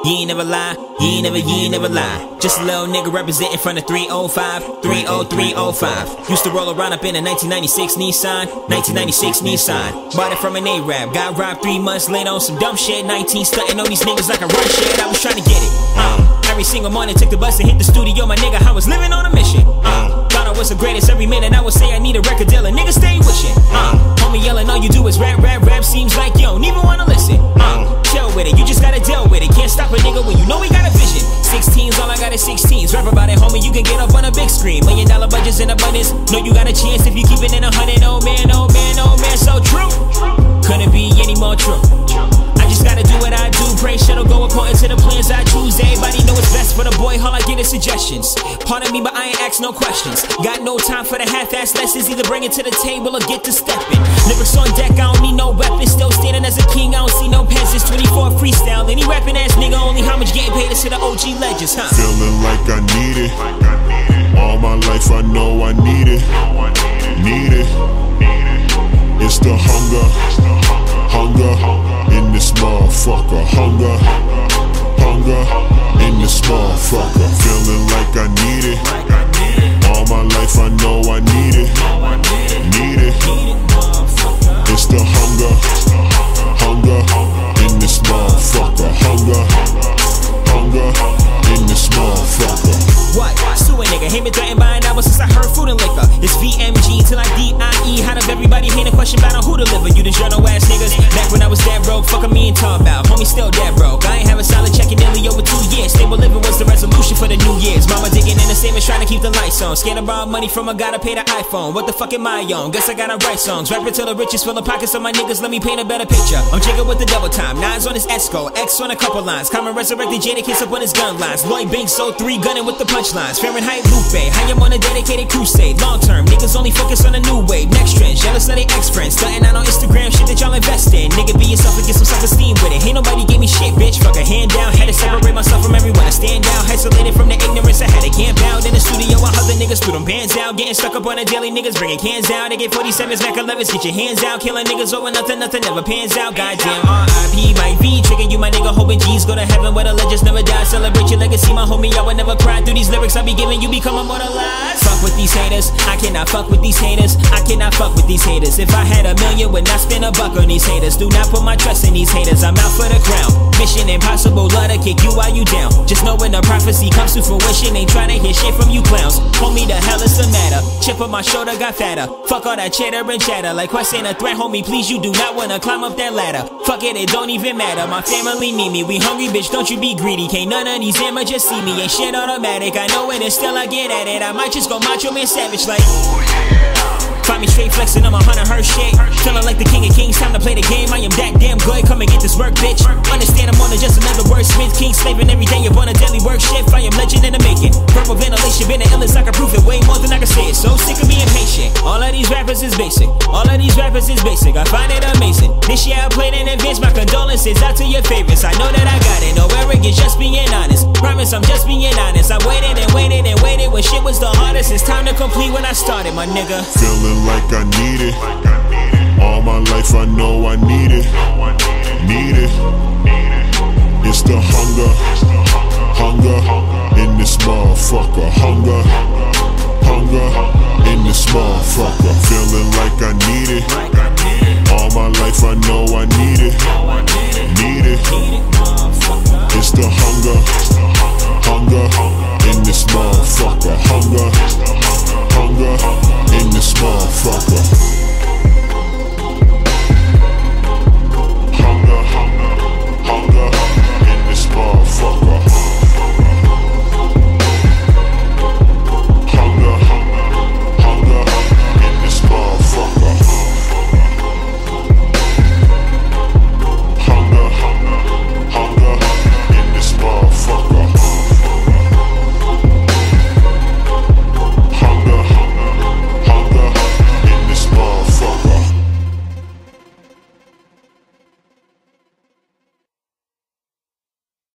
You ain't never lie, you ain't never lie. Just a little nigga representing from the 305, 30305. Used to roll around up in a 1996 Nissan. Bought it from an Arab, got robbed 3 months later on some dumb shit. 19 stunting on these niggas like a run shit. I was trying to get it. Every single morning took the bus and hit the studio, my nigga, I was living on a mission. Thought I was the greatest every minute, I would say I need a record deal, and niggas stay wishing. Homie yelling, all you do is rap, seems like you don't even wanna listen. Chill with it, you just gotta deal with it. Can't stop a nigga when you know we got a vision. 16s, all I got is 16s. Rap about it, homie, you can get up on a big screen. $1 million budgets in abundance. Know you got a chance if you keep it in 100. Oh man, oh man, oh man, so true. Couldn't be any more true. I just gotta do what I do. Pray shit'll go according to the plans I choose. Everybody know what's best for the boy. All I get is suggestions. Pardon me, but I ain't ask no questions. Got no time for the half-ass lessons. Either bring it to the table or get to stepping. Lyrics on deck, I don't need no weapons. Still standing as a king, I don't see no peasants. 24 freestyle, any rapping ass nigga. Only how much getting paid is to the OG legends, huh? Feeling like I need it. All my life I know I need it. Need it. It's the hunger in this motherfucker. Hunger in this motherfucker. Feeling like I need it. All my life I know I need it. Need it. It's the hunger in this motherfucker. Hunger in this motherfucker. What? Sue a nigga, hate me threatened by an album since I heard food and liquor. It's VMG till I DIE. How does everybody hate a question about on who deliver? You the journal ass niggas. Back when I was dead broke, fuck me and talk about. Homie still dead broke. I ain't have a solid check in nearly over 2 years. Stable living was the resolution for the New Year's. Mama digging in the savings, trying to keep the lights on. Scared to borrow money from her, gotta pay the iPhone. What the fuck am I on? Guess I gotta write songs. Rapping till the riches fill the pockets of my niggas. Let me paint a better picture. I'm jigging with the double time. Nines on his Esco, X on a couple lines. Common resurrected Jada kiss up on his gun lines. Lloyd Banks 03 gunning with the punchlines. Fahrenheit Lupe, I am on a dedicated crusade. Long term, niggas only focus on the new wave. Next trend, jealous of they ex-friends. Starting out on Instagram, shit that y'all invest in. Nigga, be yourself and get some self-esteem with it. Ain't nobody gave me shit, bitch. Fuck a hand down. Had to separate myself from everyone. I stand out, isolated from the ignorance. I had to camp out in the studio while other niggas threw them bands out. Getting stuck up on a daily, niggas bringing cans out. They get 47s, Mac 11s, get your hands out. Killing niggas over nothing never pans out. Goddamn R.I.P. Mike V. Tricking you, my nigga, hoping G's go to heaven where the legends never die. Celebrate your legacy, my homie, I would never cry. Through these lyrics I be giving, you become immortalized. Fuck with these haters, I cannot fuck with these haters. I cannot fuck with these haters. If I had $1 million, would not spend $1 on these haters. Do not put my trust in these haters, I'm out for the crown. Mission impossible, love to kick you while you down. Just know when the prophecy comes to fruition, ain't trying to hear shit from you clowns. Homie, the hell is the matter? Chip on my shoulder got fatter. Fuck all that cheddar and chatter. Like quest ain't a threat, homie, please, you do not wanna climb up that ladder. Fuck it, it don't even matter. My family need me, we hungry, bitch, don't you be greedy. Can't none of these amateurs see me, ain't shit automatic. I know it and still I get at it. I might just go macho man savage like find me straight flexing on my Hunter Hearst shit. Feeling like the king of kings, time to play the game. I am that damn good, come and get this work, bitch. Understand I'm on to just another wordsmith. King slaving every day up on a daily work shift. I am legend in the making. Verbal ventilation, been the illest, I can prove it way more than I can say it. So sick of being patient. All of these rappers is basic. All of these rappers is basic. I find it amazing. This year I played in advance, my condolences out to your favorites. I know that I got it, no arrogance, just being honest. Promise I'm just being honest. I waited and waited and waited when shit was the hardest. It's time to complete when I started, my nigga. Feeling like I need it. All my life I know I need it. Need it. It's the hunger in this motherfucker. Hunger in this motherfucker. Feeling like I need it. All my life I know I need it. Need it. It's the